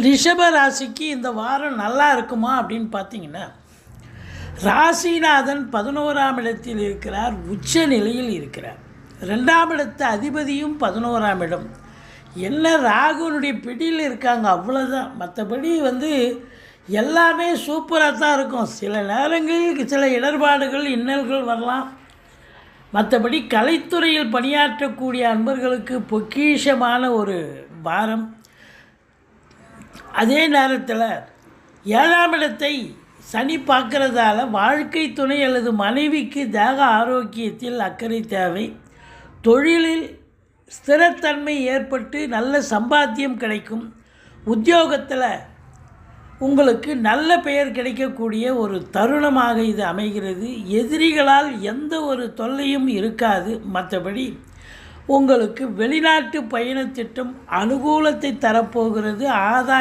ரிஷப ராசிக்கு இந்த வாரம் நல்லா இருக்குமா அப்படின்னு பார்த்தீங்கன்னா, ராசிநாதன் 11ஆம் இடத்தில் இருக்கிறார், உச்ச நிலையில் இருக்கிறார். 2ஆம் இடத்து அதிபதியும் 11ஆம் இடம். என்ன ராகுனுடைய பிடியில் இருக்காங்க, அவ்வளோதான். மற்றபடி எல்லாமே சூப்பராக தான் இருக்கும். சில நேரங்களில் சில இடர்பாடுகள் இன்னல்கள் வரலாம். மற்றபடி கலைத்துறையில் பணியாற்றக்கூடிய அன்பர்களுக்கு பொக்கிஷமான ஒரு வாரம். அதே நேரத்தில் 7ஆம் இடத்தை சனி பார்க்கறதால வாழ்க்கை துணை அல்லது மனைவிக்கு தேக ஆரோக்கியத்தில் அக்கறை தேவை. தொழிலில் ஸ்திரத்தன்மை ஏற்பட்டு நல்ல சம்பாத்தியம் கிடைக்கும். உத்தியோகத்தில் உங்களுக்கு நல்ல பெயர் கிடைக்கக்கூடிய ஒரு தருணமாக இது அமைகிறது. எதிரிகளால் எந்த ஒரு தொல்லையும் இருக்காது. மற்றபடி உங்களுக்கு வெளிநாட்டு பயணத்திட்டம் அனுகூலத்தை தரப்போகிறது. ஆதாய